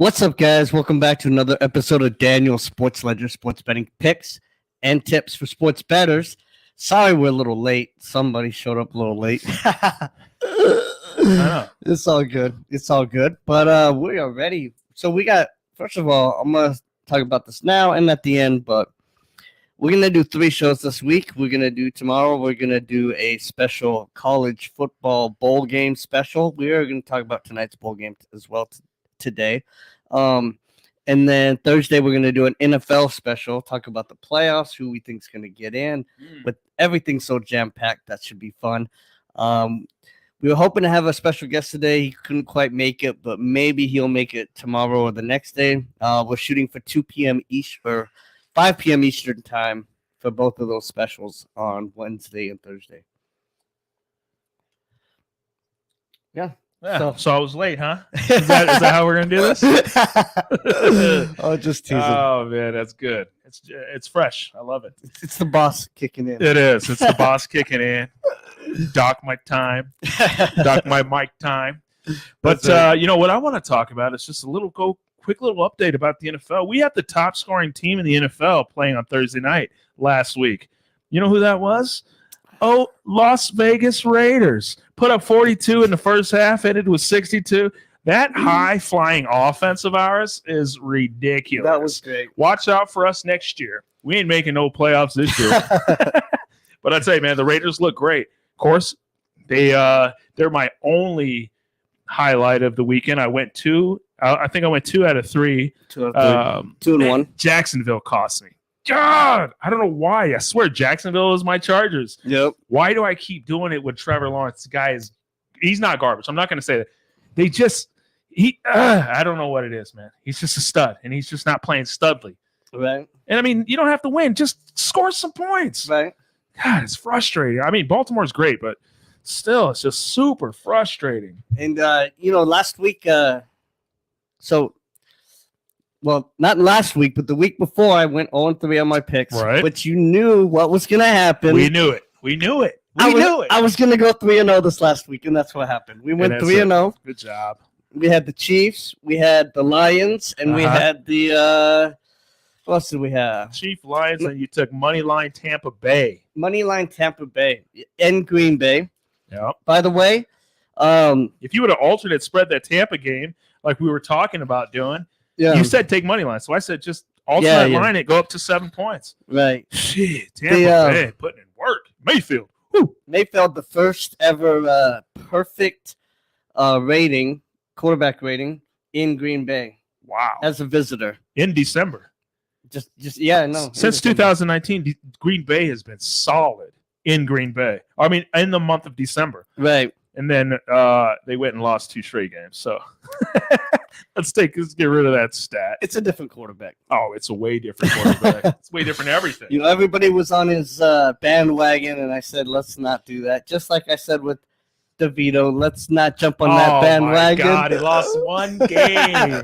What's up, guys? Welcome back to another episode of Daniel's Sports Ledger Sports Betting Picks and Tips for Sports Bettors. Sorry we're a little late. Somebody showed up a little late. It's all good. It's all good. But we are ready. So we got, first of all, I'm going to talk about this now and at the end, but we're going to do 3 shows this week. We're going to do tomorrow. We're going to do a special college football bowl game special. We are going to talk about tonight's bowl game as well today. And then Thursday, we're going to do an NFL special, talk about the playoffs, who we think is going to get in. With everything so jam-packed, that should be fun. We were hoping to have a special guest today. He couldn't quite make it, but maybe he'll make it tomorrow or the next day. We're shooting for 2 p.m. or 5 p.m. Eastern time for both of those specials on Wednesday and Thursday. Yeah. Yeah, so I was late, huh? Is that how we're gonna do this? Oh, just teasing. Oh man, that's good. It's fresh. I love it. It's the boss kicking in. It is. It's the boss kicking in. Dock my time. Dock my mic time. But you know what I want to talk about is just quick little update about the NFL. We had the top scoring team in the NFL playing on Thursday night last week. You know who that was? Oh, Las Vegas Raiders put up 42 in the first half, ended with 62. That high-flying offense of ours is ridiculous. That was great. Watch out for us next year. We ain't making no playoffs this year. But I'd say, man, the Raiders look great. Of course, they're my only highlight of the weekend. I went 2. I think I went 2 out of 3. 2 and 1. Jacksonville cost me. God, I don't know why. I swear Jacksonville is my Chargers. Yep. Why do I keep doing it with Trevor Lawrence? The guy he's not garbage. I'm not going to say that. I don't know what it is, man. He's just a stud, and he's just not playing studly. Right. And I mean, you don't have to win. Just score some points. Right. God, it's frustrating. I mean, Baltimore's great, but still, it's just super frustrating. And, last week, well, not last week, but the week before, I went 0-3 on my picks. Right. But you knew what was going to happen. We knew it. I was going to go 3-0 this last week, and that's what happened. We went 3-0. Good job. We had the Chiefs, we had the Lions, and we had the what else did we have? Chief Lions, and you took Moneyline Tampa Bay. Moneyline Tampa Bay and Green Bay. Yeah. By the way, if you would have alternate spread that Tampa game like we were talking about doing, you said take money line. So I said just alternate line it, go up to 7 points. Right. Shit, Tampa Bay putting in work. Mayfield. Woo. Mayfield, the first ever perfect quarterback rating in Green Bay. Wow. As a visitor. In December. Since 2019, Green Bay has been solid in Green Bay. I mean, in the month of December. Right. And then they went and lost 2 straight games. So let's get rid of that stat. It's a different quarterback. Oh, it's a way different quarterback. It's way different everything. Everybody was on his bandwagon, and I said, let's not do that. Just like I said with DeVito, let's not jump on that bandwagon. Oh, my God. He lost 1 game.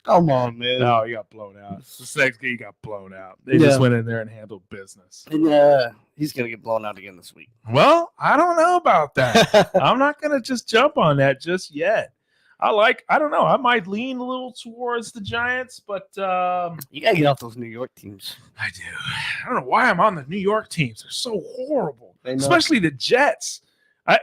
Come on, man. No, he got blown out. This next game, he got blown out. They just went in there and handled business. And, he's going to get blown out again this week. Well, I don't know about that. I'm not going to just jump on that just yet. I don't know. I might lean a little towards the Giants, but you got to get off those New York teams. I do. I don't know why I'm on the New York teams. They're so horrible, especially the Jets. I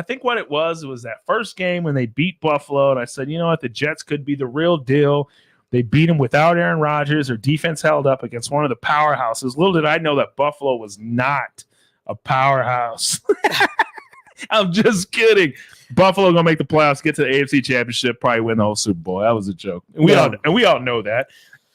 think what it was that first game when they beat Buffalo, and I said, you know what, the Jets could be the real deal. They beat them without Aaron Rodgers. Their defense held up against one of the powerhouses. Little did I know that Buffalo was not a powerhouse. I'm just kidding. Buffalo gonna make the playoffs, get to the AFC Championship, probably win the whole Super Bowl. That was a joke, and we all know that.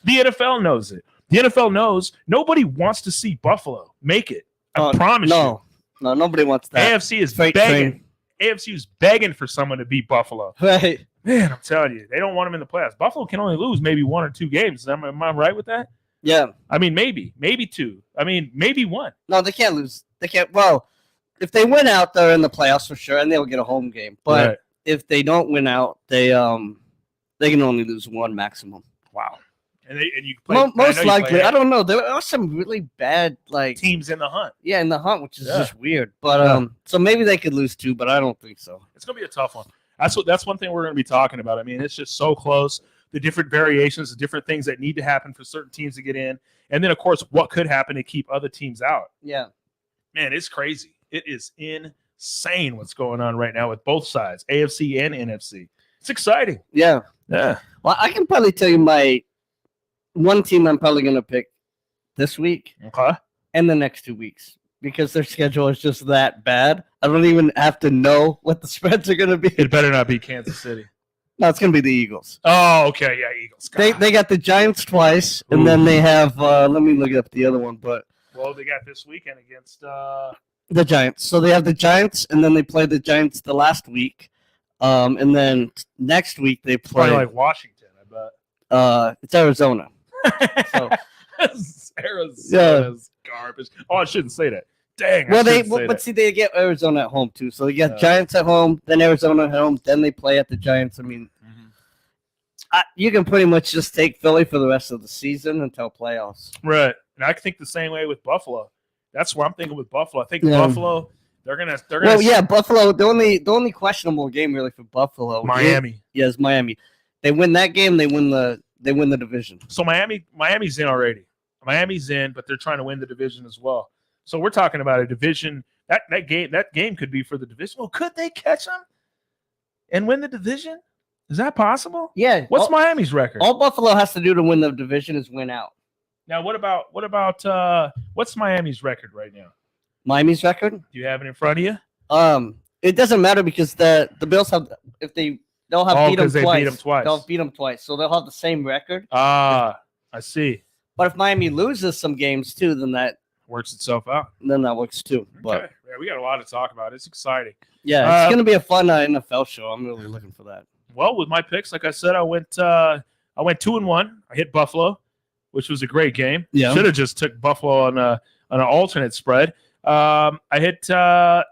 The NFL knows it. The NFL knows nobody wants to see Buffalo make it. I promise you. No, nobody wants that. AFC is begging. AFC is begging for someone to beat Buffalo. Right. Man, I'm telling you, they don't want them in the playoffs. Buffalo can only lose maybe 1 or 2 games. Am I right with that? Yeah. I mean, maybe 2. I mean, maybe 1. No, they can't lose. They can't. Well, if they win out, they're in the playoffs for sure, and they'll get a home game. But if they don't win out, they can only lose 1 maximum. Wow. And you play, most likely, I don't know. There are some really bad teams in the hunt. Yeah, in the hunt, which is just weird. But so maybe they could lose 2, but I don't think so. It's gonna be a tough one. That's one thing we're gonna be talking about. I mean, it's just so close. the different variations, the different things that need to happen for certain teams to get in. And then, of course, what could happen to keep other teams out. Yeah. Man, it's crazy. It is insane what's going on right now with both sides, AFC and NFC. It's exciting. Yeah. Yeah. Well, I can probably tell you my one team I'm probably going to pick this week Okay. and the next 2 weeks because their schedule is just that bad. I don't even have to know what the spreads are going to be. It better not be Kansas City. No, it's going to be the Eagles. Oh, okay. Yeah, Eagles. They got the Giants twice, and Ooh. then they have, let me look up the other one, but Well, they got this weekend against the Giants. So they have the Giants, and then they play the Giants the last week. And then next week they play, probably like Washington, I it's Arizona. bet. So- Arizona's garbage. Oh, I shouldn't say that. Dang. Well, I shouldn't say but that. see, they get Arizona at home too. So they get Yeah. Giants at home, then Arizona at home, then they play at the Giants. I mean, you can pretty much just take Philly for the rest of the season until playoffs. Right. And I think the same way with Buffalo. That's where I'm thinking with Buffalo. I think Yeah. Buffalo, they're gonna Well, yeah, Buffalo. The only questionable game really for Buffalo, Miami. is Miami. They win that game, they win the division. So Miami's in already. Miami's in, but they're trying to win the division as well. So we're talking about a division. That game could be for the division. Well, could they catch them and win the division? Is that possible? Yeah. What's Miami's record? all Buffalo has to do to win the division is win out. Now, what about what's Miami's record right now? Miami's record? Do you have it in front of you? It doesn't matter because the Bills have they'll have beat them 'cause they twice. beat them twice. They'll beat them twice, so they'll have the same record. I see. But if Miami loses some games too, then that Works itself out. works too. But Okay. Yeah, we got a lot to talk about. It's exciting. yeah, it's gonna be a fun NFL show. I'm really looking for that. Well, with my picks, like I said, I went 2-1. I hit Buffalo, which was a great game. Yeah. Should have just took Buffalo on an alternate spread. I hit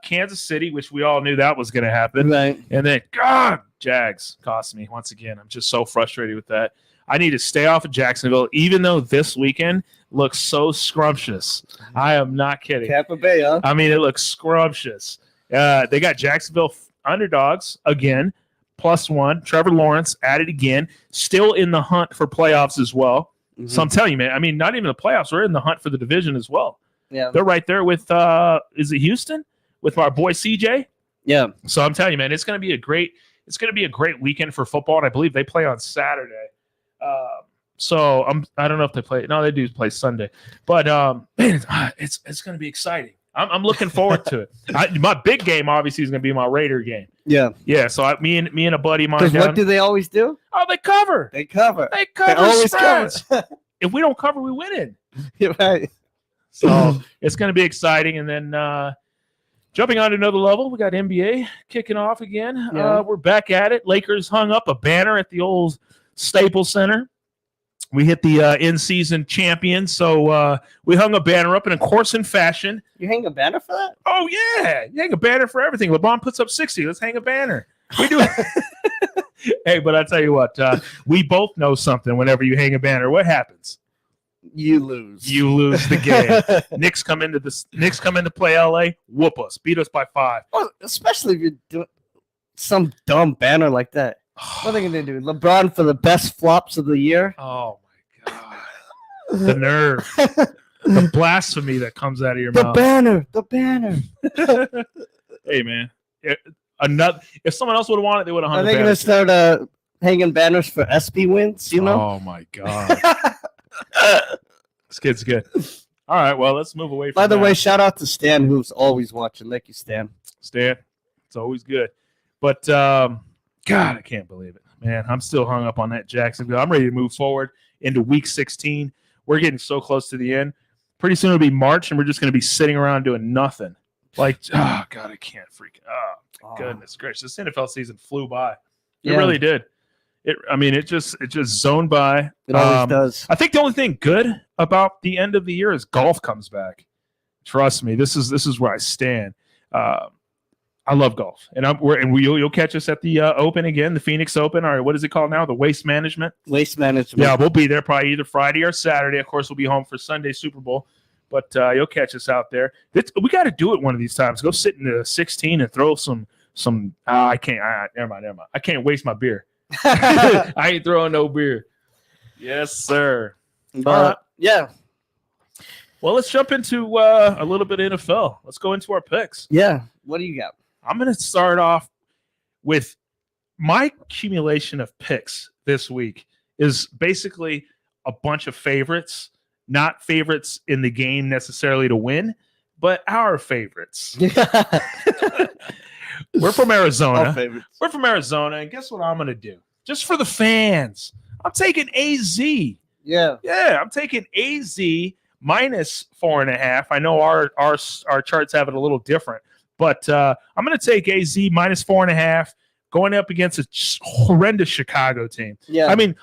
Kansas City, which we all knew that was going to happen. Right. And then, God, Jags cost me once again. I'm just so frustrated with that. I need to stay off of Jacksonville, even though this weekend looks so scrumptious. I am not kidding. Tampa Bay, huh? I mean, it looks scrumptious. They got Jacksonville underdogs again, +1. Trevor Lawrence added again, still in the hunt for playoffs as well. Mm-hmm. So I'm telling you, man, I mean, not even the playoffs. We're in the hunt for the division as well. Yeah. They're right there with, is it Houston? With our boy CJ? Yeah. So I'm telling you, man, it's going to be a great weekend for football. And I believe they play on Saturday. So I don't know if they play. No, they do play Sunday. But man, it's going to be exciting. I'm looking forward to it. My big game obviously is going to be my Raider game. Yeah. Yeah. So me and a buddy of mine. Because what down- do they always do? Oh, they cover. They cover. They They cover always spreads. cover. If we don't cover, we win it. You're right. So it's going to be exciting. And then jumping on to another level, we got NBA kicking off again. Yeah. We're back at it. Lakers hung up a banner at the old Staples Center. We hit the in-season champion, so we hung a banner up, and of course, in fashion. You hang a banner for that? Oh yeah, you hang a banner for everything. LeBron puts up 60. Let's hang a banner. We do. Hey, but I tell you what, we both know something. Whenever you hang a banner, what happens? You lose. You lose the game. Knicks come into play LA, whoop us, beat us by 5. Well, especially if you're doing some dumb banner like that. What are they gonna do? LeBron for the best flops of the year? Oh my god, the nerve, the blasphemy that comes out of your The mouth. the banner. Hey man, if someone else would have won it, they would have hung Are the they gonna banner. start hanging banners for SP wins? You know? Oh my god, this kid's good. All right, well let's move away from By the that. way, shout out to Stan, who's always watching. Thank you, Stan. Stan, it's always good. But God, I can't believe it, man. I'm still hung up on that Jacksonville. I'm ready to move forward into Week 16. We're getting so close to the end. Pretty soon it'll be March, and we're just going to be sitting around doing nothing. Like, oh God, I can't freaking. Oh my goodness gracious, this NFL season flew by. It Yeah. really did. It just zoned by. It always does. I think the only thing good about the end of the year is golf comes back. Trust me, this is where I stand. I love golf, and you'll catch us at the Open again, the Phoenix Open, or what is it called now? The Waste Management. Waste management. Yeah, we'll be there probably either Friday or Saturday. Of course, we'll be home for Sunday Super Bowl, but you'll catch us out there. We got to do it one of these times. Go sit in the 16 and throw some. I can't. Never mind. I can't waste my beer. I ain't throwing no beer. Yes, sir. But yeah. Well, let's jump into a little bit of NFL. Let's go into our picks. Yeah. What do you got? I'm going to start off with my accumulation of picks this week is basically a bunch of favorites, not favorites in the game necessarily to win, but our favorites. We're from Arizona. We're from Arizona, and guess what I'm going to do? Just for the fans, I'm taking AZ. Yeah, I'm taking AZ minus 4.5. I know our charts have it a little different, but I'm going to take AZ minus 4.5 going up against a horrendous Chicago team. Yeah, I mean,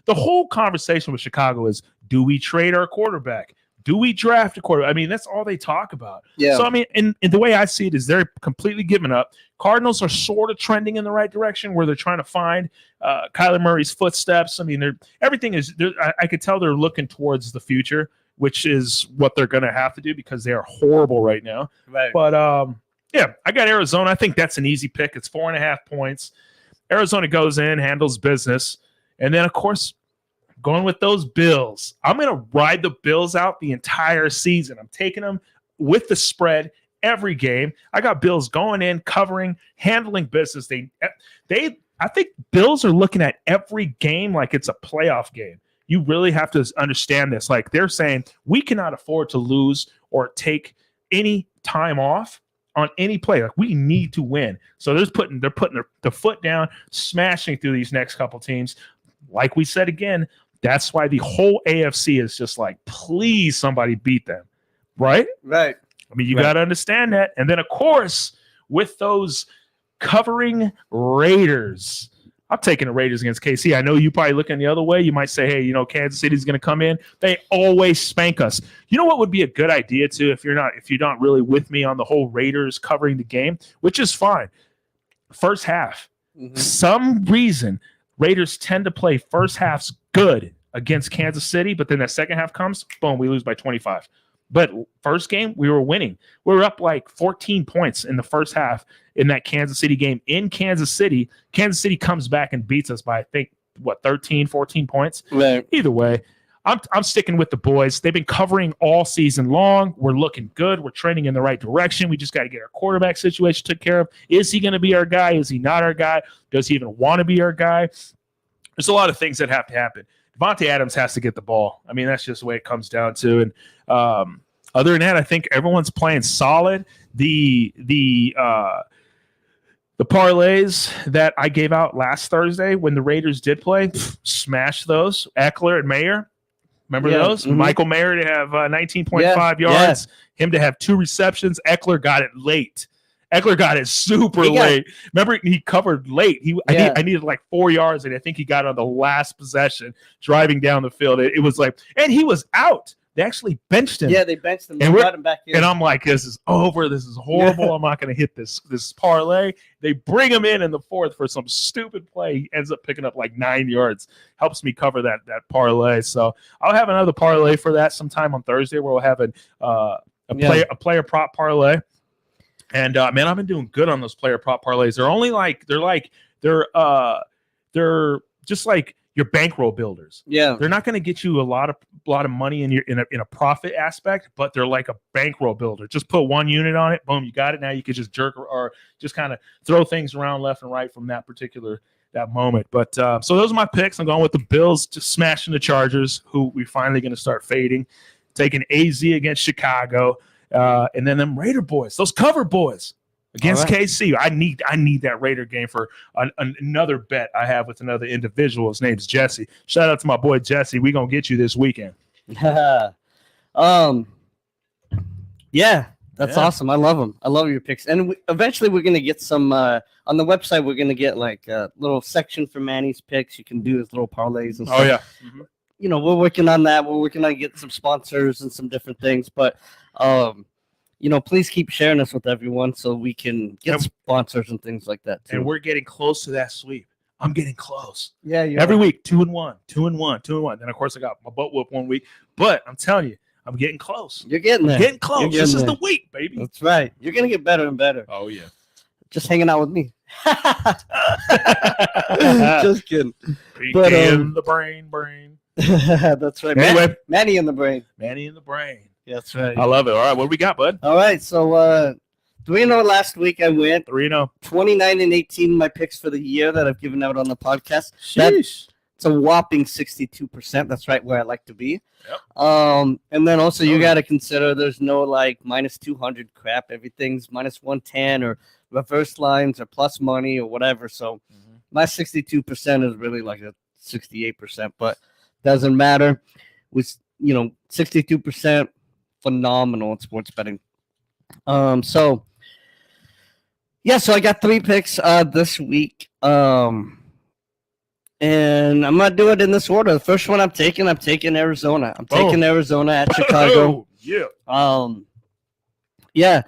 the whole conversation with Chicago is, do we trade our quarterback? Do we draft a quarterback? I mean, that's all they talk about. Yeah. So, I mean, in the way I see it is they're completely giving up. Cardinals are sort of trending in the right direction where they're trying to find Kyler Murray's footsteps. I mean, everything is – I could tell they're looking towards the future, which is what they're going to have to do because they are horrible right now. Right. But, yeah, I got Arizona. I think that's an easy pick. It's 4.5 points. Arizona goes in, handles business. And then, of course – going with those Bills. I'm going to ride the Bills out the entire season. I'm taking them with the spread every game. I got Bills going in, covering, handling business. I think Bills are looking at every game like it's a playoff game. You really have to understand this. Like they're saying, we cannot afford to lose or take any time off on any play. Like we need to win. So they're putting the foot down, smashing through these next couple teams. Like we said again, that's why the whole AFC is just like, please, somebody beat them, right? Right. I mean, you got to understand that. And then, of course, with those covering Raiders, I'm taking the Raiders against KC. I know you probably looking the other way. You might say, hey, Kansas City's going to come in. They always spank us. You know what would be a good idea too if you're not really with me on the whole Raiders covering the game, which is fine. First half, some reason Raiders tend to play first halves good against Kansas City, but then that second half comes, boom, we lose by 25. But first game, we were winning. We were up like 14 points in the first half in that Kansas City game in Kansas City. Kansas City comes back and beats us by, I think, 13, 14 points? Right. Either way, I'm sticking with the boys. They've been covering all season long. We're looking good. We're trending in the right direction. We just got to get our quarterback situation took care of. Is he going to be our guy? Is he not our guy? Does he even want to be our guy? There's a lot of things that have to happen. Devontae Adams has to get the ball. I mean, that's just the way it comes down to. And other than that, I think everyone's playing solid. The parlays that I gave out last Thursday when the Raiders did play, smash those. Eckler and Mayer. Remember those? Mm-hmm. Michael Mayer to have 19.5 yards. Him to have 2 receptions. Eckler got it late. Eckler got it super late. Remember, he covered late. I needed like 4 yards, and I think he got on the last possession driving down the field. It was like, and he was out. They actually benched him. Yeah, they benched him. And brought him back in. And I'm like, this is over. This is horrible. Yeah. I'm not going to hit this parlay. They bring him in the fourth for some stupid play. He ends up picking up like 9 yards. Helps me cover that parlay. So I'll have another parlay for that sometime on Thursday where we'll have a player prop parlay. And man, I've been doing good on those player prop parlays. They're just like your bankroll builders. Yeah, they're not going to get you a lot of money in a profit aspect, but they're like a bankroll builder. Just put one unit on it, boom, you got it. Now you can just jerk or just kind of throw things around left and right from that moment. But so those are my picks. I'm going with the Bills, just smashing the Chargers, who we finally going to start fading. Taking AZ against Chicago. And then them Raider boys, those cover boys against KC. I need that Raider game for another bet I have with another individual. His name's Jesse. Shout out to my boy Jesse. We gonna get you this weekend. Yeah, that's awesome. I love them. I love your picks. And eventually we're gonna get some on the website. We're gonna get like a little section for Manny's picks. You can do his little parlays and stuff. Oh yeah. Mm-hmm. We're working on that. We're working on getting some sponsors and some different things, but please keep sharing us with everyone so we can get sponsors and things like that too. And we're getting close to that sweep. I'm getting close. Yeah, every week, 2-1. Then of course I got my butt whooped one week, but I'm telling you, I'm getting close. You're getting there. Getting close. This is the week, baby. That's right. You're gonna get better and better. Oh yeah. Just hanging out with me. Just kidding. PK But, in the brain. That's right. Anyway. Manny in the brain. Manny in the brain. That's right. I love it. All right, what do we got, bud? All right, so 3-0 last week. I went 3-0. 29-18. My picks for the year that I've given out on the podcast. Sheesh. It's a whopping 62%. That's right where I like to be. Yep. And then also you got to consider there's no like minus 200 crap. Everything's minus 110 or reverse lines or plus money or whatever. So my 62% is really like a 68%, but doesn't matter. With 62%, phenomenal in sports betting. So I got 3 picks this week. And I'm gonna do it in this order. The first one I'm taking Arizona. I'm taking Arizona at Chicago. Yeah.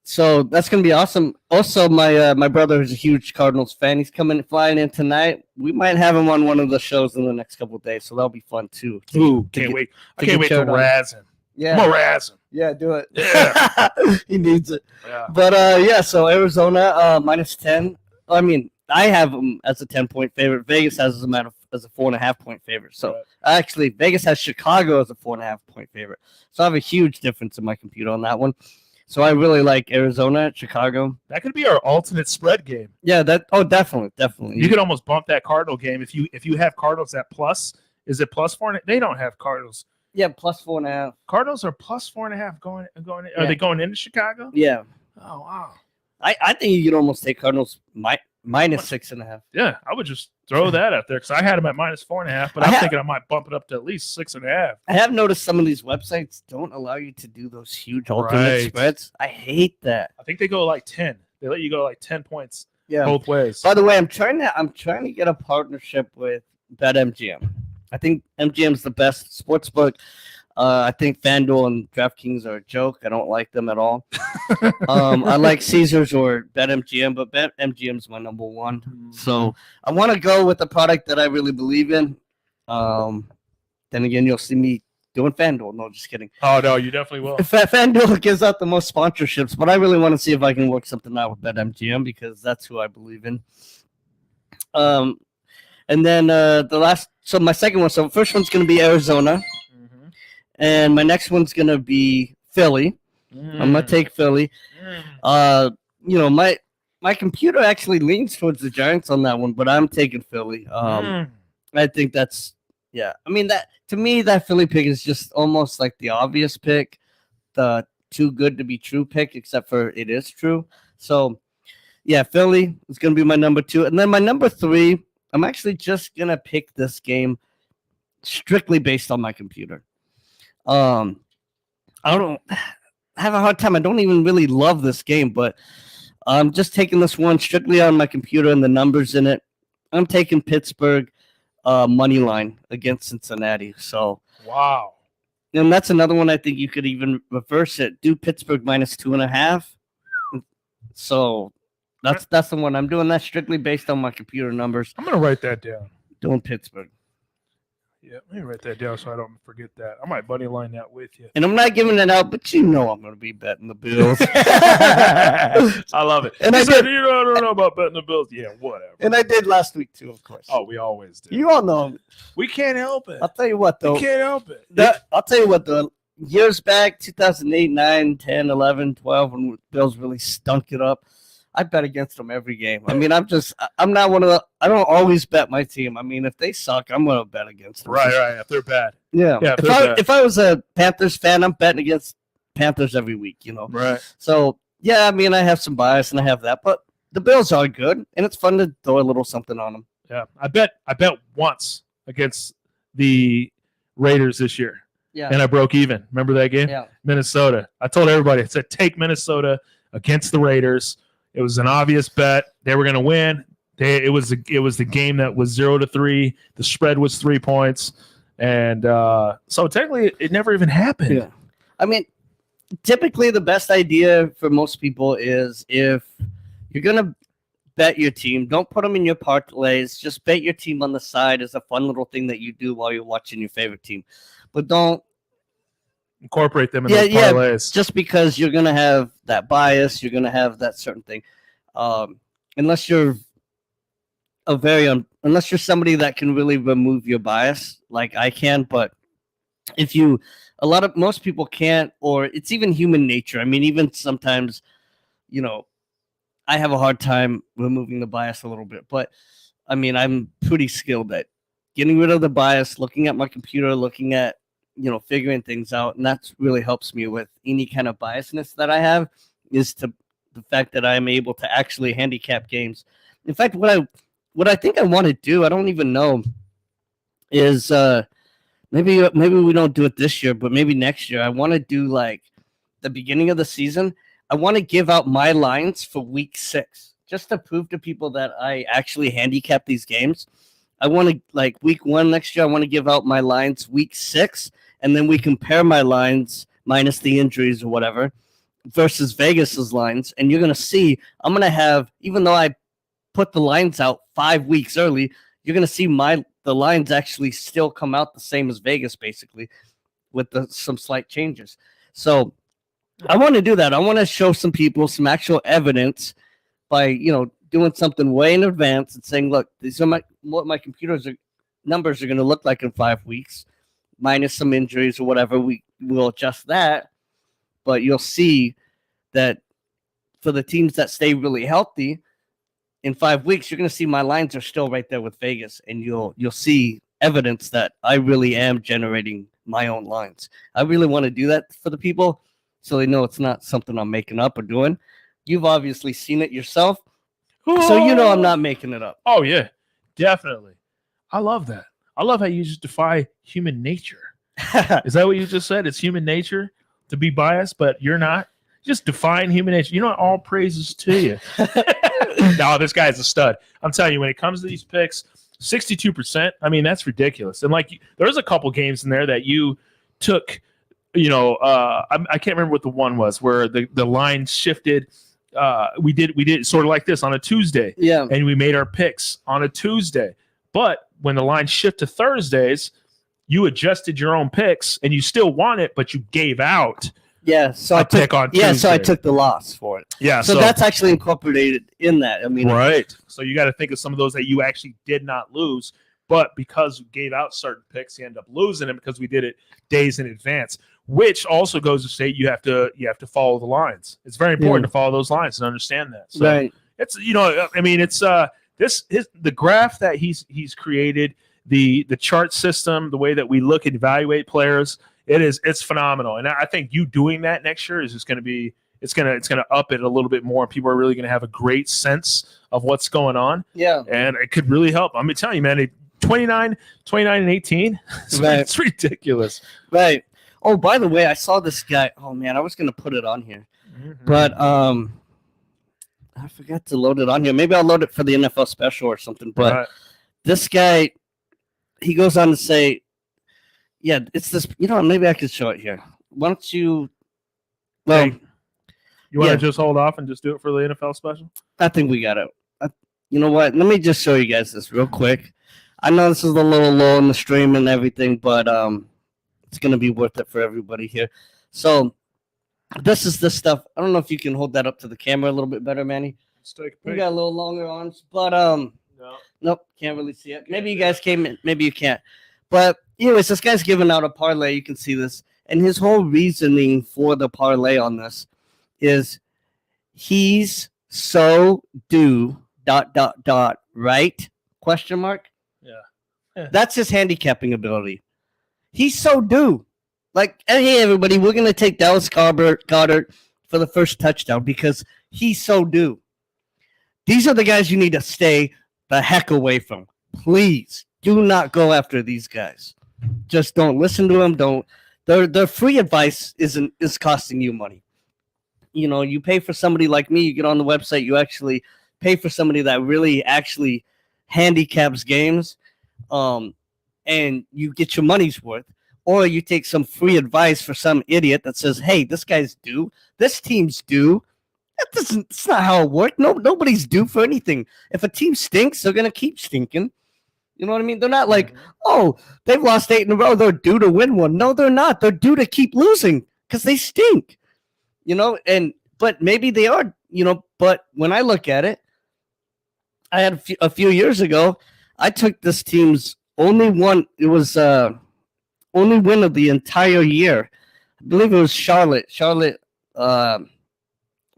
So that's gonna be awesome. Also, my brother is a huge Cardinals fan. He's flying in tonight. We might have him on one of the shows in the next couple of days, so that'll be fun too. Can't wait! I can't wait to razz him. Yeah, I'm gonna razz him. Yeah, do it. Yeah, he needs it. Yeah. But so Arizona minus 10. I mean, I have them as a 10-point favorite. Vegas has them as a 4.5-point favorite. So actually, Vegas has Chicago as a 4.5-point favorite. So I have a huge difference in my computer on that one. So I really like Arizona at Chicago. That could be our alternate spread game. Yeah, definitely. You could almost bump that Cardinal game if you have Cardinals at plus. Is it plus 4? They don't have Cardinals. Yeah, plus 4.5. Cardinals are plus 4.5 going. Are they going into Chicago? Yeah. Oh wow. I think you could almost take Cardinals minus 6.5. Yeah, I would just throw that out there because I had them at minus 4.5, but I'm thinking I might bump it up to at least 6.5. I have noticed some of these websites don't allow you to do those huge alternate spreads. I hate that. I think they go like 10. They let you go like 10 points Yeah. both ways. By the way, I'm trying to get a partnership with BetMGM. I think MGM's the best sports book. I think FanDuel and DraftKings are a joke. I don't like them at all. I like Caesars or BetMGM, but BetMGM's my number one. So I want to go with the product that I really believe in. Then again, you'll see me doing FanDuel. No, just kidding. Oh, no, you definitely will. FanDuel gives out the most sponsorships, but I really want to see if I can work something out with BetMGM because that's who I believe in. And then my second one. So first one's going to be Arizona. And my next one's going to be Philly. I'm going to take Philly. My computer actually leans towards the Giants on that one, but I'm taking Philly. I think that's, I mean, that to me, that Philly pick is just almost like the obvious pick, the too good to be true pick, except for it is true. So, Philly is going to be my number 2. And then my number 3, I'm actually just going to pick this game strictly based on my computer. I have a hard time. I don't even really love this game, but I'm just taking this one strictly on my computer and the numbers in it. I'm taking Pittsburgh money line against Cincinnati. So wow. And that's another one I think you could even reverse it. Do Pittsburgh minus 2.5. So that's the one. I'm doing that strictly based on my computer numbers. I'm gonna write that down. Doing Pittsburgh. Yeah, let me write that down so I don't forget that. I might buddy line that with you. And I'm not giving it out, but I'm going to be betting the Bills. I love it. And I did. I don't know about betting the Bills. Yeah, whatever. And I did last week too, of course. Oh, we always do. You all know. We can't help it. I'll tell you what, though. We can't help it. I'll tell you what, though. Years back, 2008, 9, 10, 11, 12, when the Bills really stunk it up, I bet against them every game. I mean, I'm not one of the, I don't always bet my team. I mean, if they suck, I'm going to bet against them. Right. If they're bad. Yeah. If I was a Panthers fan, I'm betting against Panthers every week, Right. So, I mean, I have some bias and I have that, but the Bills are good, and it's fun to throw a little something on them. Yeah. I bet once against the Raiders this year. Yeah. And I broke even. Remember that game? Yeah. Minnesota. I told everybody, I said, take Minnesota against the Raiders. It was an obvious bet. They were going to win. It was the game that was 0-3. The spread was 3 points. And so technically it never even happened. Yeah. I mean, typically the best idea for most people is if you're going to bet your team, don't put them in your parlays. Just bet your team on the side as a fun little thing that you do while you're watching your favorite team. But don't incorporate them in those parlays. Just because you're going to have that bias, you're going to have that certain thing. unless you're unless you're somebody that can really remove your bias like I can, but if you most people can't, or it's even human nature. I mean, even sometimes, I have a hard time removing the bias a little bit, but I mean, I'm pretty skilled at getting rid of the bias, looking at my computer, looking at, figuring things out. And that really helps me with any kind of biasness that I have, is to the fact that I'm able to actually handicap games. In fact, what I think I want to do, I don't even know, is maybe we don't do it this year, but maybe next year. I want to do like the beginning of the season. I want to give out my lines for week 6, just to prove to people that I actually handicap these games. I want to, like, week 1 next year, I want to give out my lines week 6, and then we compare my lines minus the injuries or whatever versus Vegas's lines. And you're going to see, I'm going to have, even though I put the lines out 5 weeks early, you're going to see the lines actually still come out the same as Vegas, basically, with some slight changes. So I want to do that. I want to show some people some actual evidence by, doing something way in advance and saying, look, these are what my numbers are going to look like in 5 weeks, minus some injuries or whatever. We'll adjust that, but you'll see that for the teams that stay really healthy in 5 weeks, you're going to see my lines are still right there with Vegas, and you'll see evidence that I really am generating my own lines. I really want to do that for the people, so they know it's not something I'm making up or doing. You've obviously seen it yourself, so I'm not making it up. Oh, yeah, definitely. I love that. I love how you just defy human nature. Is that what you just said? It's human nature to be biased, but you're not? Just defying human nature. You know what? All praises to you. No, this guy's a stud. I'm telling you, when it comes to these picks, 62%, I mean, that's ridiculous. And, like, there's a couple games in there that you took – I can't remember what the one was where the line shifted. We did sort of like this on a Tuesday, and we made our picks on a Tuesday. But when the line shifted to Thursdays, you adjusted your own picks, and you still won it, but you gave out. Yeah, so I took the loss for it. Yeah, so that's actually incorporated in that. I mean, right. So you got to think of some of those that you actually did not lose, but because we gave out certain picks, you end up losing them because we did it days in advance. Which also goes to say you have to follow the lines. It's very important to follow those lines and understand that. So right. It's I mean it's the graph that he's created, the chart system, the way that we look and evaluate players, it's phenomenal. And I think you doing that next year is just going to be it's gonna up it a little bit more. People are really going to have a great sense of what's going on. Yeah, and it could really help. I'm telling you, man. 29 and 18. It's ridiculous. Right. Oh, by the way, I saw this guy. Oh man, I was gonna put it on here, but I forgot to load it on here. Maybe I'll load it for the NFL special or something. But this guy, he goes on to say, "Yeah, it's this." Maybe I could show it here. Why don't you? Well, you want to just hold off and just do it for the NFL special? I think we got it. You know what? Let me just show you guys this real quick. I know this is a little low in the stream and everything, but it's going to be worth it for everybody here. So this is the stuff. I don't know if you can hold that up to the camera a little bit better, Manny. We got a little longer arms, but nope, can't really see it. Maybe you guys came in, maybe you can't. But anyways, this guy's giving out a parlay. You can see this. And his whole reasoning for the parlay on this is he's so due ... right? Question mark. Yeah. That's his handicapping ability. He's so due. Like, hey, everybody, we're going to take Dallas Goedert for the first touchdown because he's so due. These are the guys you need to stay the heck away from. Please do not go after these guys. Just don't listen to them. Their free advice is costing you money. You pay for somebody like me. You get on the website. You actually pay for somebody that really actually handicaps games. And you get your money's worth, or you take some free advice for some idiot that says, hey, this guy's due, this team's due. It's not how it works. Nobody's due for anything. If a team stinks, they're going to keep stinking. You know what I mean? They're not like, oh, they've lost 8 in a row, they're due to win one. No, they're not. They're due to keep losing because they stink. But maybe they are, but when I look at it, I had a few years ago. I took this team's only one. It was only win of the entire year. I believe it was Charlotte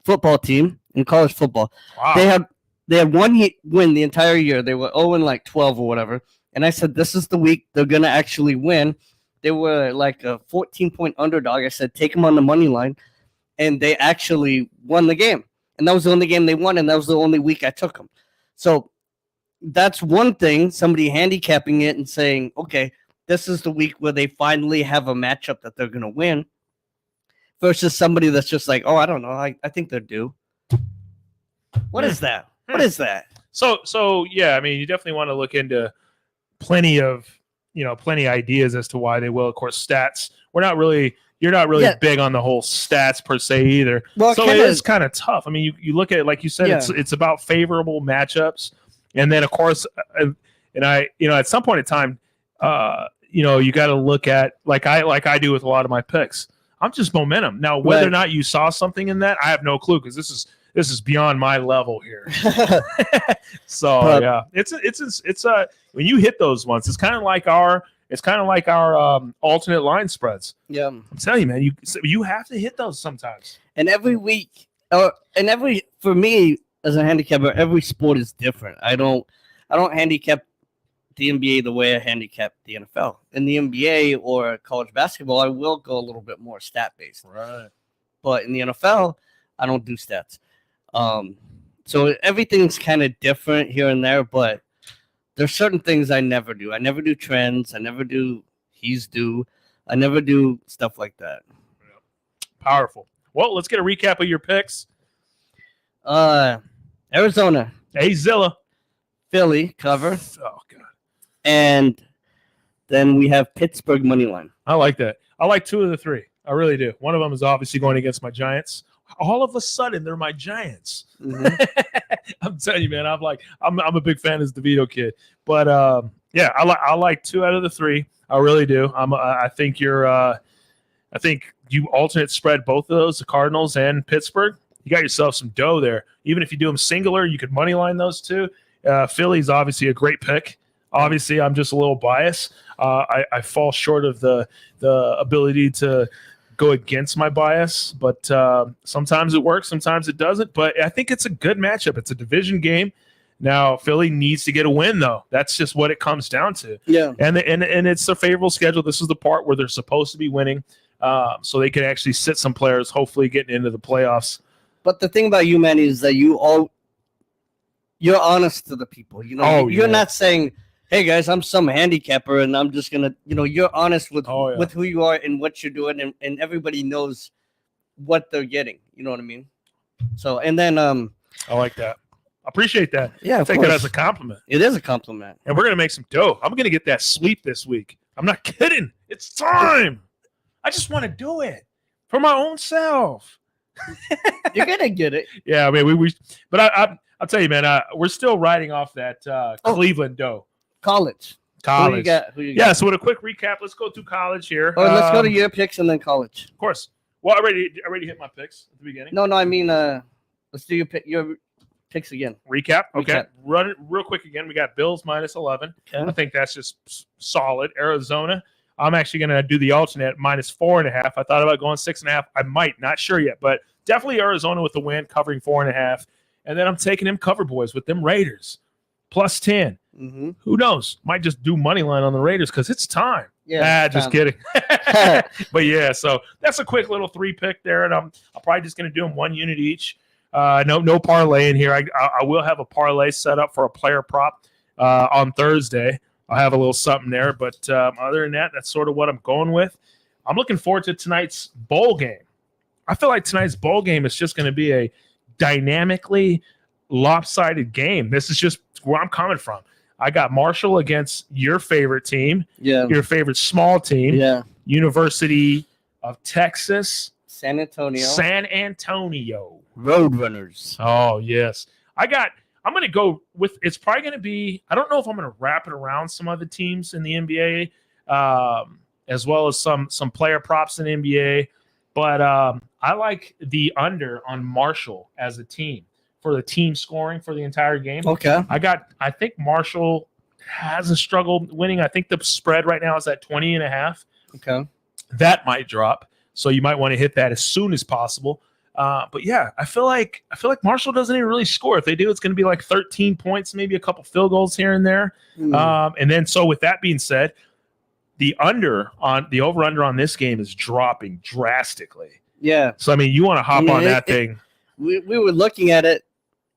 football team in college football. Wow. They had one win the entire year. They were 0-12 or whatever. And I said, this is the week they're gonna actually win. They were like a 14-point underdog. I said, take them on the money line, and they actually won the game. And that was the only game they won, and that was the only week I took them. So that's one thing. Somebody handicapping it and saying, okay, this is the week where they finally have a matchup that they're gonna win. Versus somebody that's just like, oh, I don't know. I think they're due. What is that? What is that? So yeah, I mean, you definitely want to look into plenty ideas as to why they will. Of course, stats. You're not really big on the whole stats per se either. Well, so it is kind of tough. I mean, you look at it, like you said, it's about favorable matchups, and then of course, and I, at some point in time, you got to look at like I do with a lot of my picks. I'm just momentum. Now, whether or not you saw something in that, I have no clue, because this is beyond my level here. So yeah, it's when you hit those ones, it's kind of like our alternate line spreads. Yeah, I'm telling you, man, you have to hit those sometimes. And every week, for me as a handicapper, every sport is different. I don't handicap the NBA the way I handicap the NFL. In the NBA or college basketball, I will go a little bit more stat based. Right. But in the NFL, I don't do stats. So everything's kind of different here and there, but there's certain things I never do. I never do trends. I never do he's due. I never do stuff like that. Powerful. Well, let's get a recap of your picks. Arizona. Hey, Zilla. Philly cover. Oh, God. And then we have Pittsburgh money line. I like that. I like two of the three. I really do. One of them is obviously going against my Giants. All of a sudden, they're my Giants. Mm-hmm. I'm telling you, man. I'm a big fan of this DeVito kid. But yeah, I like two out of the three. I really do. I think you alternate spread both of those, the Cardinals and Pittsburgh. You got yourself some dough there. Even if you do them singular, you could money line those two. Philly's obviously a great pick. Obviously, I'm just a little biased. I fall short of the ability to go against my bias, but sometimes it works, sometimes it doesn't. But I think it's a good matchup. It's a division game. Now, Philly needs to get a win, though. That's just what it comes down to. Yeah, and it's a favorable schedule. This is the part where they're supposed to be winning, so they can actually sit some players, hopefully getting into the playoffs. But the thing about you, man, is that you're honest to the people. You're not saying, hey guys, I'm some handicapper and I'm just gonna, you're honest with who you are and what you're doing, and everybody knows what they're getting. You know what I mean? So, and then I like that. I appreciate that. Yeah, I take it as a compliment. It is a compliment. And we're gonna make some dough. I'm gonna get that sweep this week. I'm not kidding. It's time. I just want to do it for my own self. You're gonna get it. Yeah, I mean but I'll tell you, man, we're still riding off that Cleveland dough. College. Who you got? Yeah, so with a quick recap, let's go through college here. Let's go to your picks and then college. Of course. Well, I already hit my picks at the beginning. No, I mean, let's do your picks again. Recap? Okay. Run it real quick again. We got Bills -11. Okay. I think that's just solid. Arizona. I'm actually going to do the alternate -4.5. I thought about going 6.5. I might, not sure yet, but definitely Arizona with the win, covering 4.5. And then I'm taking them cover boys with them Raiders +10. Mm-hmm. Who knows? Might just do money line on the Raiders because it's time. Yeah, just kidding. But yeah, so that's a quick little 3-pick there, and I'm probably just going to do them 1 unit each. No parlay in here. I will have a parlay set up for a player prop on Thursday. I'll have a little something there, but other than that, that's sort of what I'm going with. I'm looking forward to tonight's bowl game. I feel like tonight's bowl game is just going to be a dynamically lopsided game. This is just where I'm coming from. I got Marshall against your favorite team, your favorite small team, University of Texas, San Antonio, Roadrunners. Oh yes, I'm going to go with. It's probably going to be. I don't know if I'm going to wrap it around some other teams in the NBA, as well as some player props in the NBA. But I like the under on Marshall as a team. for the team scoring for the entire game. Okay. I think Marshall hasn't struggled winning. I think the spread right now is at 20.5. Okay. That might drop. So you might want to hit that as soon as possible. But yeah, I feel like Marshall doesn't even really score. If they do, it's going to be like 13 points, maybe a couple field goals here and there. And then, so with that being said, the over under on this game is dropping drastically. Yeah. So I mean, you want to hop on that thing. We were looking at it,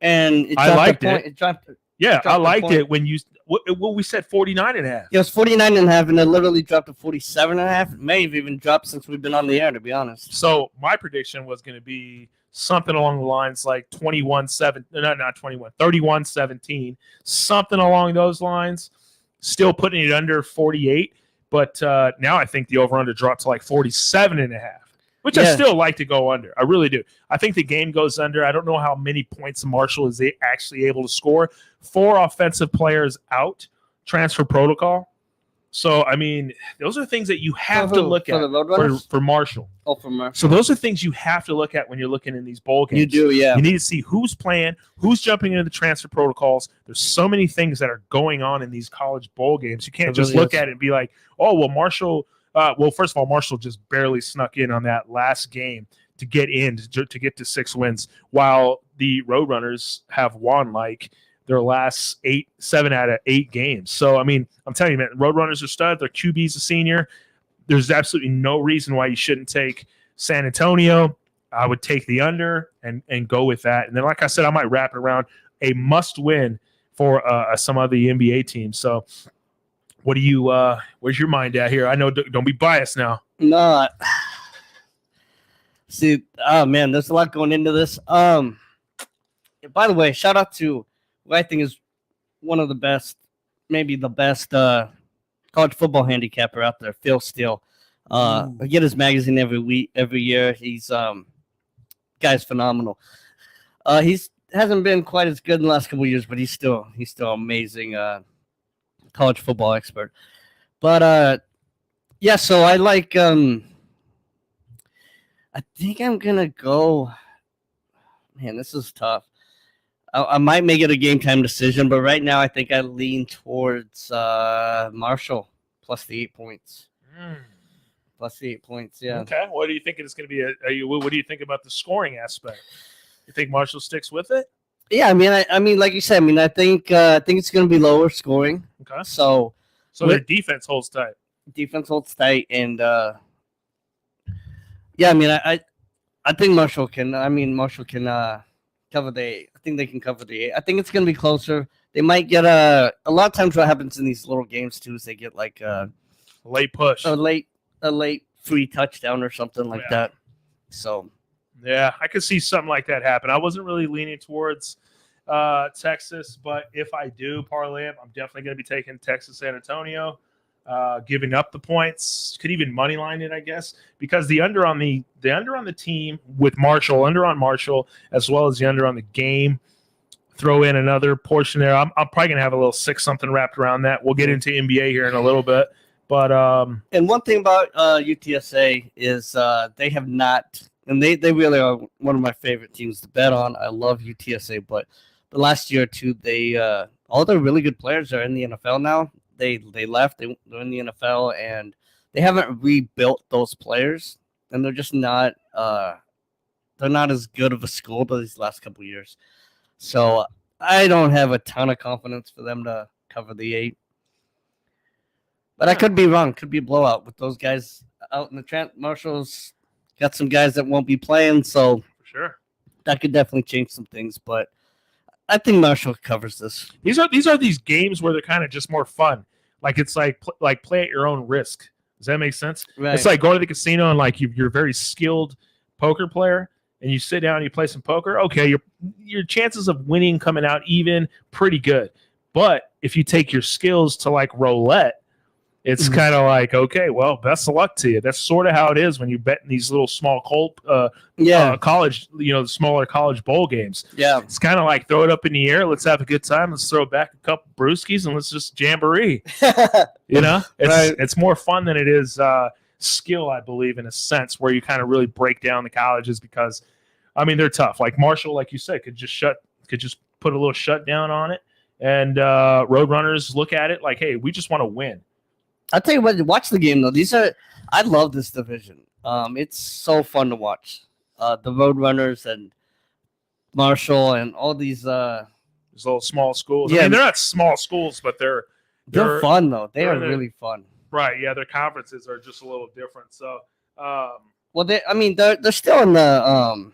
and I liked it. It dropped. Yeah, I liked it when you. Well, we said 49.5. It was 49.5, and it literally dropped to 47.5. It may have even dropped since we've been on the air, to be honest. So my prediction was going to be something along the lines like 31-17, something along those lines. Still putting it under 48, but now I think the over/under dropped to like 47.5, which I still like to go under. I really do. I think the game goes under. I don't know how many points Marshall is actually able to score. 4 offensive players out, transfer protocol. So, I mean, those are things that you have to look at for Marshall. Oh, for Marshall. So those are things you have to look at when you're looking in these bowl games. You do, yeah. You need to see who's playing, who's jumping into the transfer protocols. There's so many things that are going on in these college bowl games. You can't just look at it and be like, oh, well, Marshall first of all, Marshall just barely snuck in on that last game to get in, to get to 6 wins, while the Roadrunners have won like their last 7 out of 8 games. So, I mean, I'm telling you, man, Roadrunners are stud. Their QB's a senior. There's absolutely no reason why you shouldn't take San Antonio. I would take the under and go with that. And then, like I said, I might wrap it around a must-win for some of the NBA teams. So, what do you? Where's your mind at here? I know. Don't be biased now. No. See, oh man, there's a lot going into this. By the way, shout out to what I think is one of the best, maybe the best college football handicapper out there, Phil Steele. I get his magazine every year. He's guy's phenomenal. He's hasn't been quite as good in the last couple of years, but he's still amazing college football expert. But yeah, so I like I think I'm gonna go. Man, this is tough. I might make it a game time decision, but right now I think I lean towards Marshall plus the 8 points. Plus the 8 points, yeah. Okay. What do you think it's going to be? What do you think about the scoring aspect? You think Marshall sticks with it? Yeah, I mean, like you said, I think it's going to be lower scoring. Okay. So their defense holds tight. Defense holds tight, and yeah, I mean, I think Marshall can. Cover the 8. I think they can cover the 8. I think it's going to be closer. They might get a lot of times what happens in these little games too is they get like a late push, a late free touchdown or something like that. So yeah, I could see something like that happen. I wasn't really leaning towards Texas, but if I do parlay, I'm definitely going to be taking Texas San Antonio. Giving up the points, could even money line it, I guess, because the under on the team with Marshall, under on Marshall, as well as the under on the game. Throw in another portion there. I'm probably gonna have a little 6 something wrapped around that. We'll get into NBA here in a little bit, but and one thing about UTSA is they have not, and they really are one of my favorite teams to bet on. I love UTSA, but the last year or two, they all their really good players are in the NFL now. They left. They're in the NFL, and they haven't rebuilt those players, and they're just not. They're not as good of a school these last couple of years. So I don't have a ton of confidence for them to cover the 8. But I could be wrong. Could be a blowout with those guys out in the Marshall's got some guys that won't be playing, so for sure that could definitely change some things. But I think Marshall covers this. These are these games where they're kind of just more fun. Like it's like play at your own risk. Does that make sense? Right. It's like going to the casino and like you're a very skilled poker player and you sit down and you play some poker. Okay, your chances of winning coming out even pretty good. But if you take your skills to like roulette, it's kind of like, okay, well, best of luck to you. That's sort of how it is when you bet in these little small college, the smaller college bowl games. Yeah. It's kind of like throw it up in the air. Let's have a good time. Let's throw back a couple brewskis and let's just jamboree. It's more fun than it is skill, I believe, in a sense, where you kind of really break down the colleges because, I mean, they're tough. Like Marshall, like you said, could just shut could just put a little shutdown on it, and Roadrunners look at it like, hey, we just want to win. I'll tell you what, watch the game, though. I love this division. It's so fun to watch. The Roadrunners and Marshall and all these little small schools. Yeah. I mean, they're not small schools, but they're fun, though. They are really fun. Right, yeah, their conferences are just a little different. So, well, they're still in the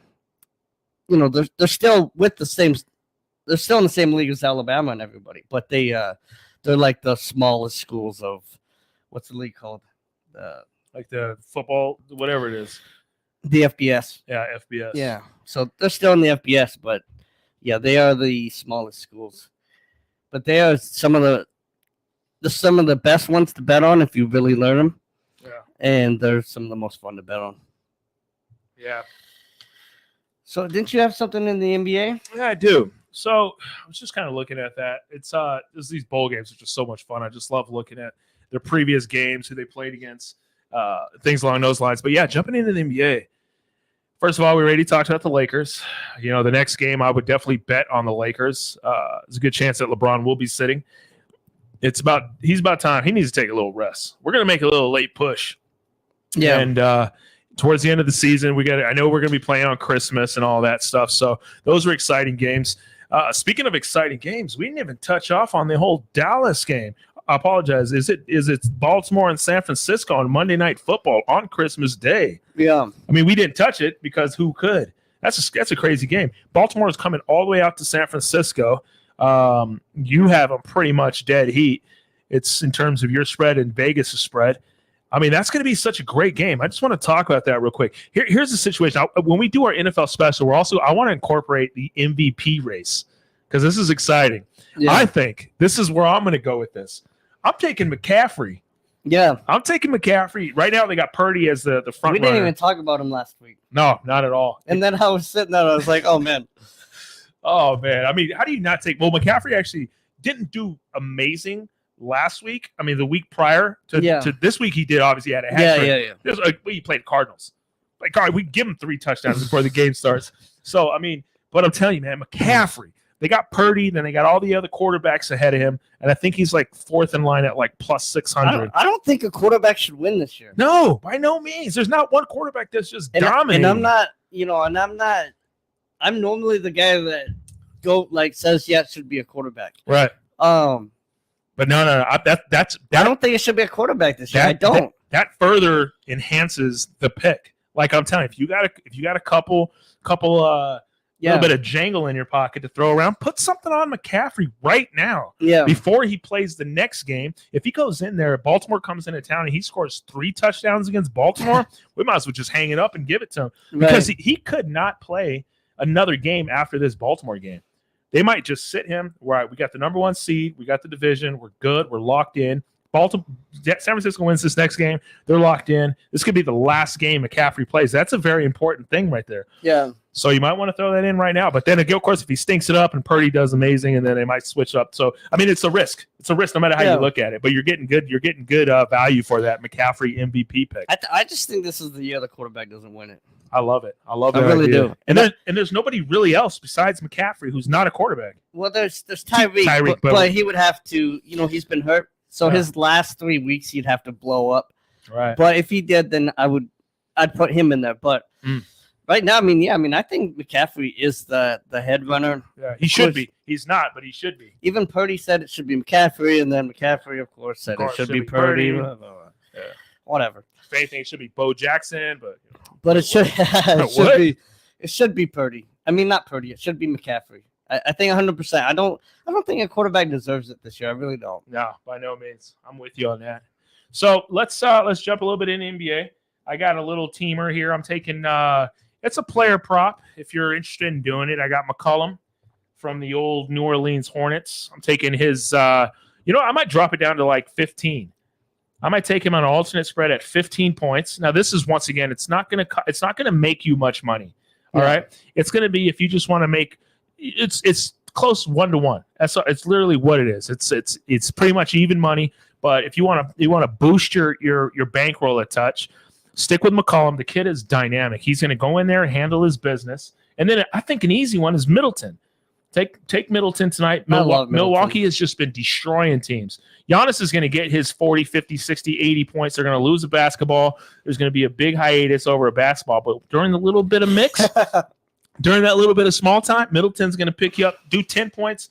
they're still with the same. They're still in the same league as Alabama and everybody, but they're like the smallest schools of what's the league called? Like the football, whatever it is. The FBS. Yeah, FBS. Yeah, so they're still in the FBS, but yeah, they are the smallest schools. But they are some of the best ones to bet on if you really learn them. Yeah. And they're some of the most fun to bet on. Yeah. So didn't you have something in the NBA? Yeah, I do. So I was just kind of looking at that. There's these bowl games, which are so much fun. I just love looking at their previous games, who they played against, things along those lines. But yeah, jumping into the NBA. First of all, we already talked about the Lakers. You know, the next game I would definitely bet on the Lakers. There's a good chance that LeBron will be sitting. He's about time. He needs to take a little rest. We're going to make a little late push. Yeah. And towards the end of the season, I know we're going to be playing on Christmas and all that stuff. So those are exciting games. Speaking of exciting games, we didn't even touch off on the whole Dallas game. I apologize. Is it Baltimore and San Francisco on Monday Night Football on Christmas Day? Yeah. I mean, we didn't touch it because who could? That's a crazy game. Baltimore is coming all the way out to San Francisco. You have them pretty much dead heat. It's in terms of your spread and Vegas' spread. I mean, that's going to be such a great game. I just want to talk about that real quick. Here's the situation. When we do our NFL special, I want to incorporate the MVP race because this is exciting. Yeah. I think this is where I'm going to go with this. I'm taking McCaffrey. Yeah. I'm taking McCaffrey. Right now, they got Purdy as the front runner. We didn't even talk about him last week. No, not at all. And then I was sitting there, I was like, oh, man. Oh, man. I mean, how do you not take – well, McCaffrey actually didn't do amazing last week. I mean, the week prior to this week, he did obviously had a hat trick. Yeah. It was like, he played Cardinals. Like, all right, we give him 3 touchdowns before the game starts. So, I mean, but I'm telling you, man, McCaffrey – they got Purdy, then they got all the other quarterbacks ahead of him, and I think he's like 4th in line at like plus 600. I don't think a quarterback should win this year. No, by no means. There's not one quarterback that's just dominating. And I'm normally the guy that says it should be a quarterback. Right. But no. I don't think it should be a quarterback this year. I don't. That further enhances the pick. Like I'm telling you, if you got a couple little bit of jangle in your pocket to throw around, put something on McCaffrey right now. Yeah. Before he plays the next game. If he goes in there, Baltimore comes into town and he scores 3 touchdowns against Baltimore, we might as well just hang it up and give it to him. Because he could not play another game after this Baltimore game. They might just sit him. Right, we got the number 1 seed. We got the division. We're good. We're locked in. San Francisco wins this next game. They're locked in. This could be the last game McCaffrey plays. That's a very important thing right there. Yeah. So you might want to throw that in right now. But then, of course, if he stinks it up and Purdy does amazing, and then they might switch up. So, I mean, it's a risk. It's a risk no matter how you look at it. But you're getting good. You're getting good value for that McCaffrey MVP pick. I just think this is the year the quarterback doesn't win it. I love it. I love it. I really do. And there's nobody really else besides McCaffrey who's not a quarterback. Well, there's Tyreek, but he would have to. He's been hurt. So his last 3 weeks, he'd have to blow up. Right. But if he did, then I'd put him in there. But right now, I think McCaffrey is the head runner. Yeah, he should be. He's not, but he should be. Even Purdy said it should be McCaffrey, and then McCaffrey, of course, said it should be Purdy. Yeah. Whatever. If anything, it should be Bo Jackson, but it should it should be Purdy. I mean, not Purdy. It should be McCaffrey. I think 100%. I don't think a quarterback deserves it this year. I really don't. No, by no means. I'm with you on that. So let's jump a little bit in NBA. I got a little teamer here. I'm taking it's a player prop. If you're interested in doing it, I got McCollum from the old New Orleans Hornets. I'm taking his. I might drop it down to like 15. I might take him on an alternate spread at 15 points. Now, this is once again, it's not gonna make you much money. All right, it's gonna be if you just want to make. It's close 1-to-1. It's literally what it is. It's pretty much even money. But if you want to boost your bankroll a touch, stick with McCollum. The kid is dynamic. He's going to go in there and handle his business. And then I think an easy one is Middleton. Take Middleton tonight. I love Middleton. Milwaukee has just been destroying teams. Giannis is going to get his 40, 50, 60, 80 points. They're going to lose a basketball. There's going to be a big hiatus over a basketball. But during the little bit of mix, during that little bit of small time, Middleton's going to pick you up, do 10 points,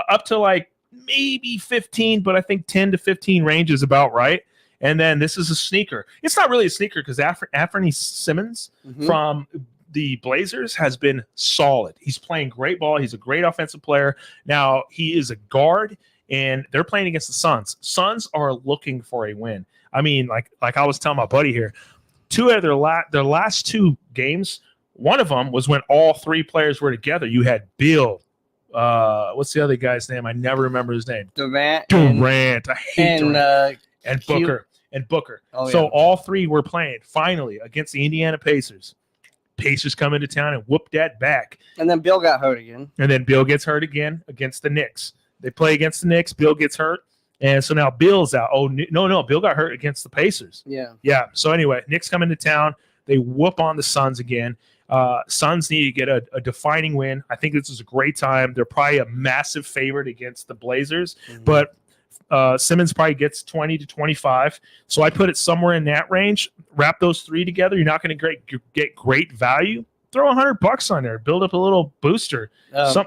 up to like maybe 15, but I think 10 to 15 range is about right. And then this is a sneaker. It's not really a sneaker because Anthony Simmons from the Blazers has been solid. He's playing great ball. He's a great offensive player. Now, he is a guard, and they're playing against the Suns. Suns are looking for a win. I mean, like I was telling my buddy here, two of their last two games, one of them was when all three players were together. You had Bill. What's the other guy's name? I never remember his name. Durant. I hate Durant. And Booker. Oh, so yeah. all three were playing finally against the Indiana Pacers. Pacers come into town and whoop that back. And then Bill got hurt again. And then Bill gets hurt again against the Knicks. They play against the Knicks. Bill gets hurt. And so now Bill's out. Oh, no. Bill got hurt against the Pacers. Yeah. So anyway, Knicks come into town. They whoop on the Suns again. Suns need to get a defining win. I think this is a great time. They're probably a massive favorite against the Blazers. But Simmons probably gets 20 to 25. So I put it somewhere in that range. Wrap those three together. You're not going to get great value. Throw $100 on there. Build up a little booster.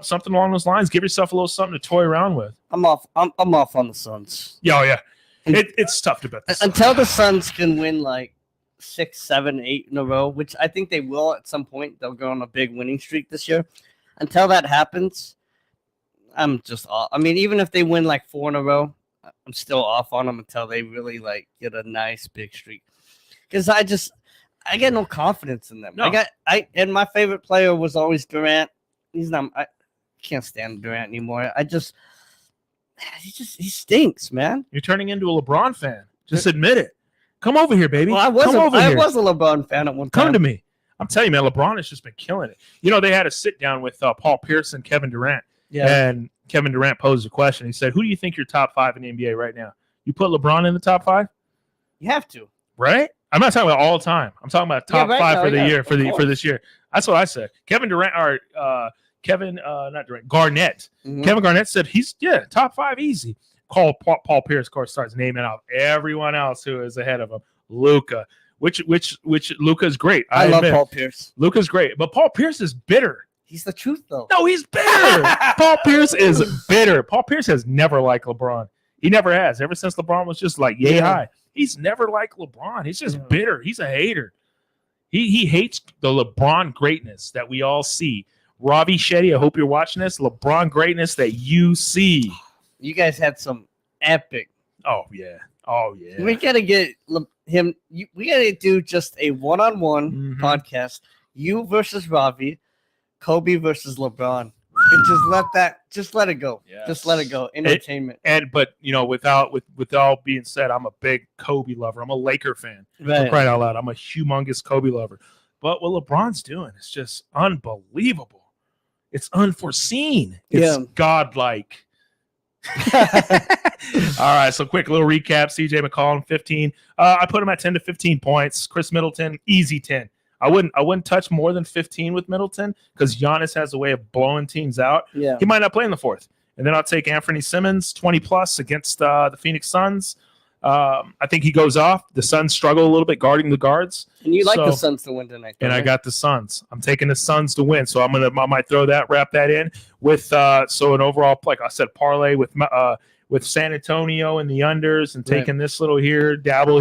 Something along those lines. Give yourself a little something to toy around with. I'm off on the Suns. Yeah. It's tough to bet. Until the Suns can win like 6, 7, 8 in a row, which I think they will at some point. They'll go on a big winning streak this year. Until that happens, I'm just off. I mean, even if they win like 4 in a row, I'm still off on them until they really like get a nice big streak. Because I get no confidence in them. No. And my favorite player was always Durant. I can't stand Durant anymore. He stinks, man. You're turning into a LeBron fan. Just admit it. Come over here, baby. Well, I was a LeBron fan at one time. Come to me. I'm telling you, man, LeBron has just been killing it. You know, they had a sit down with Paul Pierce and Kevin Durant. Yeah. And Kevin Durant posed a question. He said, who do you think your top 5 in the NBA right now? You put LeBron in the top 5? You have to. Right? I'm not talking about all the time. I'm talking about top 5 for the year, for this year. That's what I said. Kevin Durant, or not Durant, Garnett. Mm-hmm. Kevin Garnett said top 5 easy. Paul Pierce, of course, starts naming out everyone else who is ahead of him. Luka, which Luka's great. I love Paul Pierce. Luka's great, but Paul Pierce is bitter. He's the truth, though. No, he's bitter. Paul Pierce is bitter. Paul Pierce has never liked LeBron. He never has. Ever since LeBron was just like yay high. He's never liked LeBron. He's just bitter. He's a hater. He hates the LeBron greatness that we all see. Ravi Shetty, I hope you're watching this. LeBron greatness that you see. You guys had some epic. Oh, yeah. We got to get him. We got to do just a one-on-one podcast. You versus Ravi, Kobe versus LeBron. And just let it go. Yes. Just let it go. Entertainment. But you know, with all being said, I'm a big Kobe lover. I'm a Laker fan. Right. Crying out loud. I'm a humongous Kobe lover. But what LeBron's doing is just unbelievable. It's unforeseen. It's godlike. All right, so quick little recap. CJ McCollum, 15. I put him at 10 to 15 points. Chris Middleton, easy 10. I wouldn't touch more than 15 with Middleton because Giannis has a way of blowing teams out. Yeah. He might not play in the fourth. And then I'll take Anthony Simmons, 20 plus against the Phoenix Suns. I think he goes off. The Suns struggle a little bit guarding the guards. And you like the Suns to win tonight. And I got the Suns. I'm taking the Suns to win. So I might wrap that in with an overall, like I said, parlay with San Antonio and the unders and taking this little here, dabble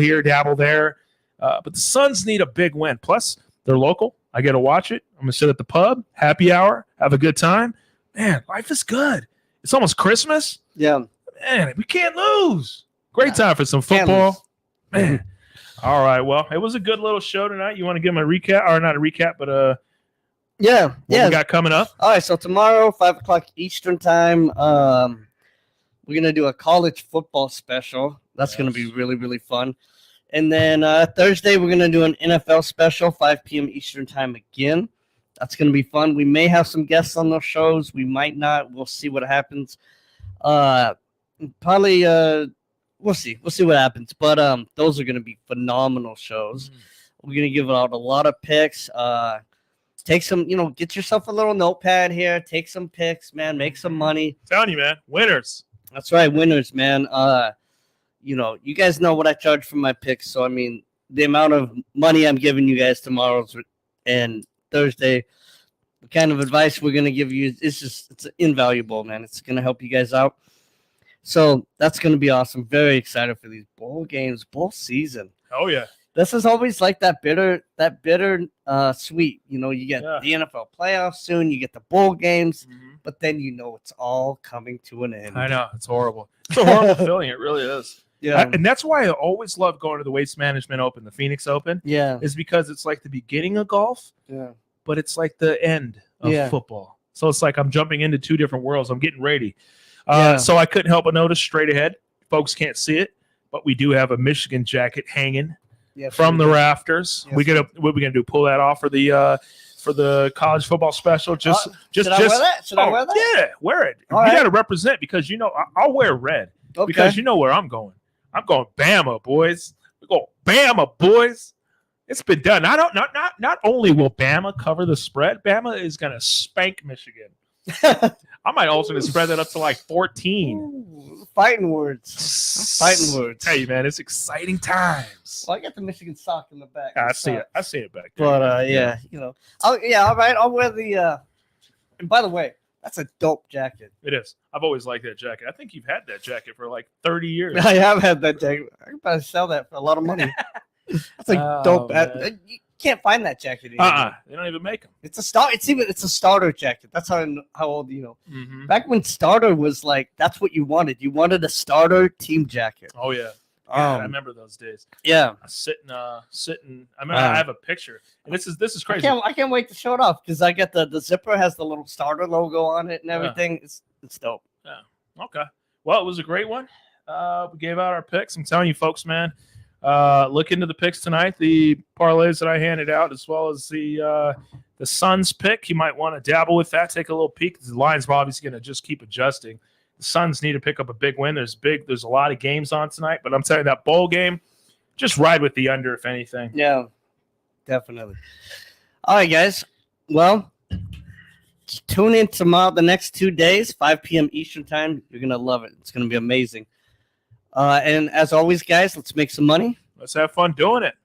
there. But the Suns need a big win. Plus, they're local. I get to watch it. I'm going to sit at the pub, happy hour, have a good time. Man, life is good. It's almost Christmas. Yeah. Man, we can't lose. Great time for some football. Man. All right. Well, it was a good little show tonight. You want to give them a recap? Or not a recap, but what we got coming up? All right. So tomorrow, 5 o'clock Eastern time, we're going to do a college football special. That's going to be really, really fun. And then Thursday, we're going to do an NFL special, 5 p.m. Eastern time again. That's going to be fun. We may have some guests on those shows. We might not. We'll see what happens. Probably, we'll see. We'll see what happens. But those are going to be phenomenal shows. We're going to give out a lot of picks. take some, get yourself a little notepad here, take some picks, man, make some money. I'm telling you, man, winners. That's right, winners, man. You guys know what I charge for my picks, so I mean, the amount of money I'm giving you guys tomorrow and Thursday, the kind of advice we're gonna give you, it's invaluable, man. It's gonna help you guys out. So that's gonna be awesome. Very excited for these bowl games, bowl season. Oh yeah. This is always like that bitter sweet. You get the NFL playoffs soon, you get the bowl games, but then it's all coming to an end. I know, it's horrible. It's a horrible feeling. It really is. Yeah. And that's why I always love going to the Waste Management Open, the Phoenix Open. Yeah. Is because it's like the beginning of golf. Yeah. But it's like the end of football. So it's like I'm jumping into two different worlds. I'm getting ready. So I couldn't help but notice straight ahead. Folks can't see it, but we do have a Michigan jacket hanging from the rafters. Yes, What are we gonna do? Pull that off for the college football special? Should I wear that? Should I wear that? Yeah, wear it. All you right. got to represent because I'll wear red because you know where I'm going. I'm going Bama, boys. We go Bama, boys. It's been done. Not only will Bama cover the spread, Bama is gonna spank Michigan. I might alternate spread that up to like 14. Ooh, fighting words. Tell you, man, it's exciting times. Well, I got the Michigan sock in the back. I see it. I see it back there. But all right. I'll wear the. And by the way, that's a dope jacket. It is. I've always liked that jacket. I think you've had that jacket for like 30 years. I have had that jacket. I could probably sell that for a lot of money. That's a dope. You can't find that jacket anymore. They don't even make them. It's a start. It's a starter jacket. That's how old you know. Mm-hmm. Back when starter was like, that's what you wanted. You wanted a starter team jacket. Oh yeah. I remember those days. Yeah. Sitting. I mean, I have a picture, and this is crazy. I can't wait to show it off because I got the zipper has the little starter logo on it and everything. It's dope. Yeah. Okay. Well, it was a great one. We gave out our picks. I'm telling you, folks, man. Look into the picks tonight, the parlays that I handed out, as well as the Suns pick. You might want to dabble with that. Take a little peek. The line's obviously going to just keep adjusting. The Suns need to pick up a big win. There's a lot of games on tonight, but I'm telling you, that bowl game, just ride with the under, if anything. Yeah, definitely. All right, guys. Well, tune in tomorrow, the next 2 days, 5 p.m. Eastern time. You're going to love it. It's going to be amazing. And as always, guys, let's make some money. Let's have fun doing it.